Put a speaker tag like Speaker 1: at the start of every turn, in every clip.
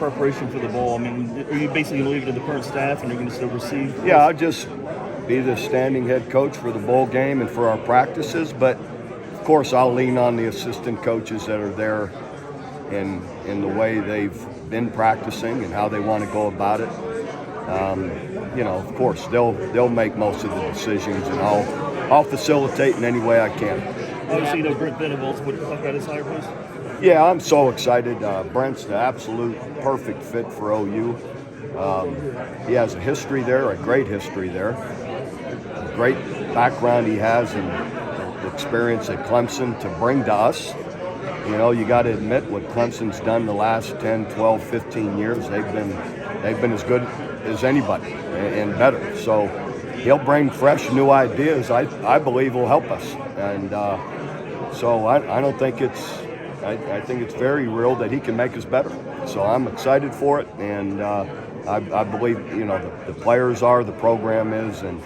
Speaker 1: preparation for the bowl? I mean, are you basically going to leave it to the current staff and you're going to still receive?
Speaker 2: Yeah, I'll just be the standing head coach for the bowl game and for our practices, but of course I'll lean on the assistant coaches that are there in the way they've been practicing and how they want to go about it. Of course they'll make most of the decisions, and I'll facilitate in any way I can.
Speaker 1: Obviously, Brent Venables. Would you talk about his hire, please?
Speaker 2: Yeah, I'm so excited. Brent's the absolute perfect fit for OU. He has a history there, a great history there. A great background he has and the experience at Clemson to bring to us. You got to admit what Clemson's done the last 10, 12, 15 years. They've been as good as anybody and better. So he'll bring fresh, new ideas. I believe will help us. And so I don't think I think it's very real that he can make us better. So I'm excited for it, and I believe the players are, the program is, and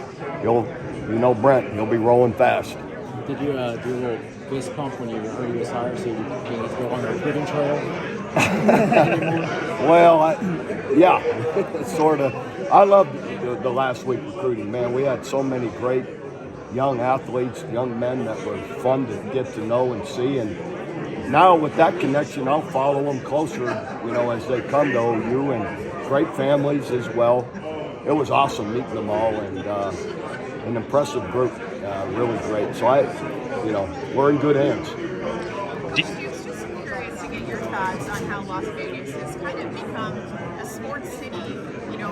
Speaker 2: Brent, he'll be rolling fast.
Speaker 3: Did you do a little fist pump when you heard he was hired, so you can go on the recruiting trail?
Speaker 2: Well, yeah, sort of. I loved the last week recruiting. Man, we had so many great young athletes, young men that were fun to get to know and see, and now with that connection, I'll follow them closer, as they come to OU, and great families as well. It was awesome meeting them all, and an impressive group, really great. So we're in good hands.
Speaker 4: Just curious to get your thoughts on how Las Vegas has kind of become a sports city.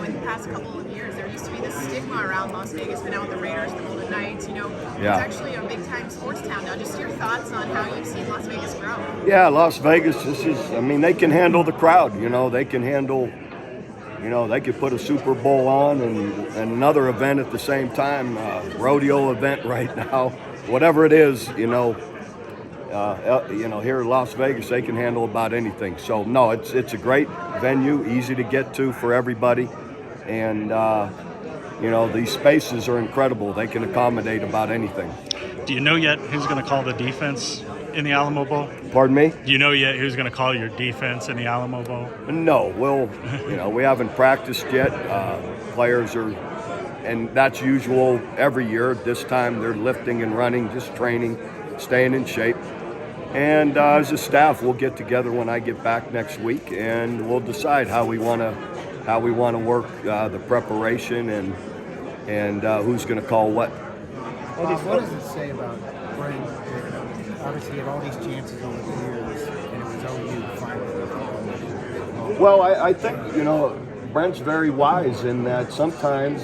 Speaker 4: In the past couple of years, there used to be this stigma around Las Vegas, but now with the Raiders, the Golden Knights, it's actually a big-time sports town now. Just your thoughts on how you've seen Las Vegas grow. Yeah, Las Vegas,
Speaker 2: they can handle the crowd. They can handle, they could put a Super Bowl on and another event at the same time, rodeo event right now, whatever it is, here in Las Vegas, they can handle about anything. So, no, it's a great venue, easy to get to for everybody. And, these spaces are incredible. They can accommodate about anything.
Speaker 5: Do you know yet who's going to call the defense in the Alamo Bowl?
Speaker 2: Pardon me?
Speaker 5: Do you know yet who's going to call your defense in the Alamo Bowl?
Speaker 2: No. We haven't practiced yet. Players are, and that's usual every year. This time they're lifting and running, just training, staying in shape. And as a staff, we'll get together when I get back next week, and we'll decide how we want to work the preparation and who's going to call what.
Speaker 6: What does it say about Brent? Obviously, he had all these chances over the years, and it was OU finally.
Speaker 2: Well, I think Brent's very wise in that sometimes,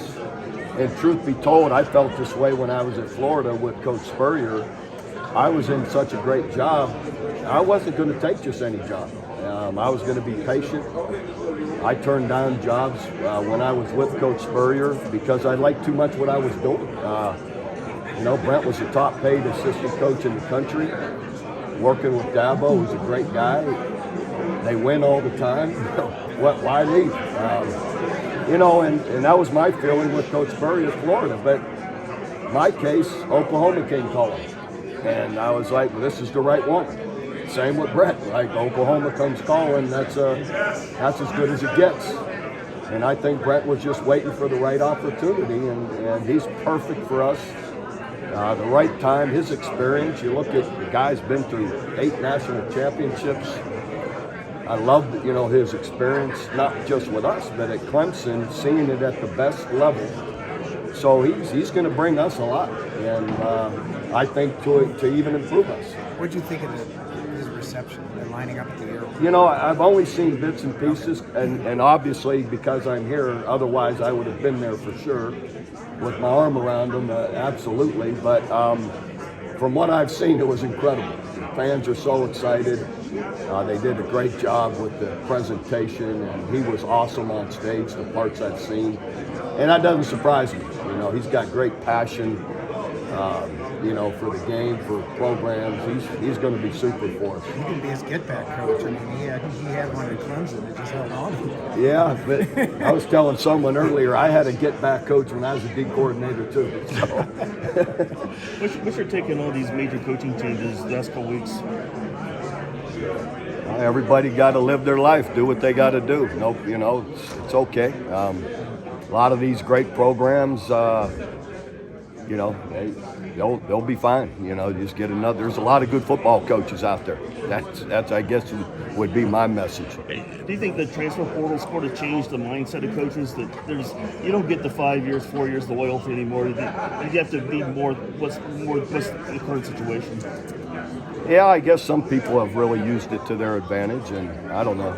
Speaker 2: and truth be told, I felt this way when I was at Florida with Coach Spurrier. I was in such a great job, I wasn't going to take just any job. I was going to be patient. I turned down jobs when I was with Coach Spurrier because I liked too much what I was doing. Brent was the top paid assistant coach in the country, working with Dabo, who's a great guy. They win all the time. Why leave? And that was my feeling with Coach Spurrier at Florida. But my case, Oklahoma came calling. And I was like, well, this is the right one. Same with Brent. Like, Oklahoma comes calling, that's as good as it gets. And I think Brent was just waiting for the right opportunity, and he's perfect for us. The right time, his experience. You look at the guy's been through 8 national championships. I love his experience, not just with us, but at Clemson, seeing it at the best level. So he's going to bring us a lot, and I think to even improve us.
Speaker 6: What did you think of his reception and lining up at the airport?
Speaker 2: I've only seen bits and pieces, and obviously because I'm here, otherwise I would have been there for sure with my arm around him, absolutely. But from what I've seen, it was incredible. The fans are so excited. They did a great job with the presentation, and he was awesome on stage, the parts I've seen. And that doesn't surprise me. He's got great passion, for the game, for programs. He's going to be super for us.
Speaker 6: He can be his get-back coach. I mean, he had one at Clemson that just held on.
Speaker 2: Yeah, but I was telling someone earlier, I had a get-back coach when I was a D coordinator too. So.
Speaker 1: What's your take on all these major coaching changes the last couple weeks?
Speaker 2: Everybody got to live their life, do what they got to do. No, it's okay. A lot of these great programs, they'll be fine. Just get another. There's a lot of good football coaches out there. That's I guess would be my message.
Speaker 1: Do you think the transfer portal sort of changed the mindset of coaches that you don't get the 5 years, 4 years, the loyalty anymore? You have to be more. What's the current situation?
Speaker 2: Yeah, I guess some people have really used it to their advantage, and I don't know.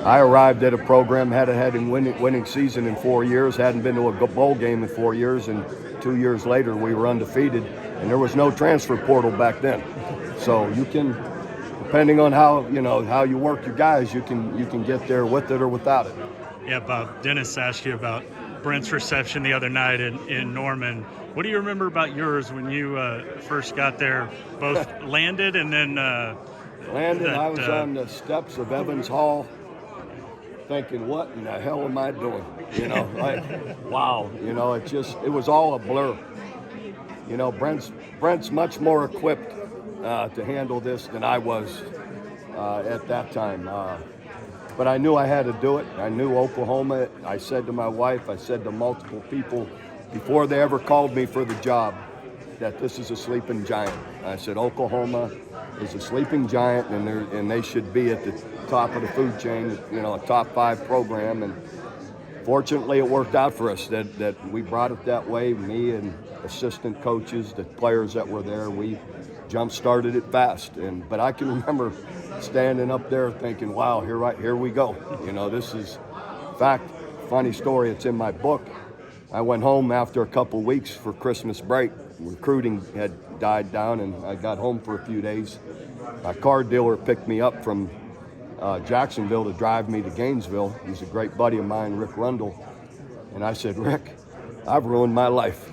Speaker 2: I arrived at a program, had a winning season in 4 years, hadn't been to a bowl game in 4 years, and 2 years later we were undefeated, and there was no transfer portal back then. So you can, depending on how you work your guys, you can get there with it or without it.
Speaker 5: Yeah, Bob, Dennis asked you about Brent's reception the other night in Norman. What do you remember about yours when you first got there, both landed and then
Speaker 2: landed? I was on the steps of Evans Hall thinking, what in the hell am I doing? Wow, it was all a blur. Brent's much more equipped to handle this than I was at that time. But I knew I had to do it. I knew Oklahoma. I said to my wife, I said to multiple people before they ever called me for the job, that this is a sleeping giant. I said Oklahoma is a sleeping giant, and they should be at the top of the food chain, a top 5 program. And fortunately, it worked out for us that we brought it that way. Me and assistant coaches, the players that were there, we jump-started it fast. But I can remember standing up there thinking, wow, here we go. This is, in fact, funny story, it's in my book. I went home after a couple weeks for Christmas break. Recruiting had died down, and I got home for a few days. My car dealer picked me up from Jacksonville to drive me to Gainesville. He's a great buddy of mine, Rick Rundle. And I said, Rick, I've ruined my life.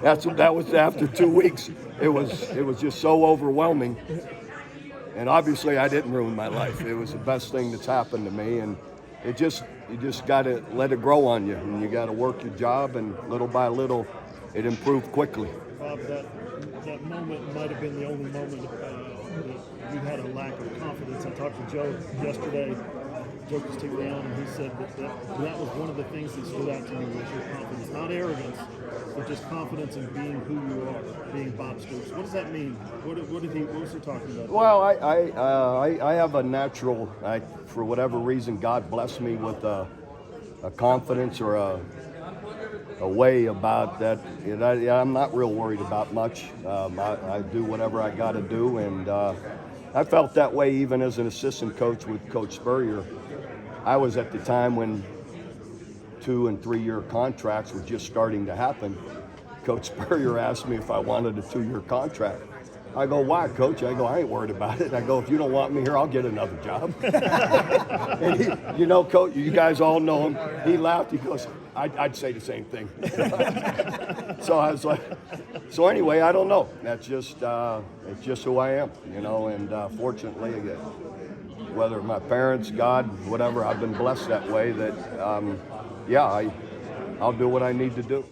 Speaker 2: That was after 2 weeks. It was just so overwhelming. And obviously I didn't ruin my life. It was the best thing that's happened to me. And you just got to let it grow on you. And you got to work your job, and little by little, it improved quickly.
Speaker 7: Bob, that moment might have been the only moment that you had a lack of confidence. I talked to Joe yesterday. Joe Castiglione, and he said that was one of the things that stood out to me was your confidence, not arrogance, but just confidence in being who you are, being Bob Stoops. What does that mean? What was he talking about?
Speaker 2: Well, I have a natural, for whatever reason, God blessed me with a confidence or a way about that. I'm not real worried about much. I do whatever I got to do, and I felt that way even as an assistant coach with Coach Spurrier. I was at the time when 2- and 3-year contracts were just starting to happen. Coach Spurrier asked me if I wanted a 2-year contract. I go, why, Coach? I go, I ain't worried about it. I go, if you don't want me here, I'll get another job. And Coach, you guys all know him. He laughed. He goes, I'd say the same thing. So I was like, so anyway, I don't know. That's just, it's just who I am, and fortunately, whether my parents, God, whatever, I've been blessed that way that, I'll do what I need to do.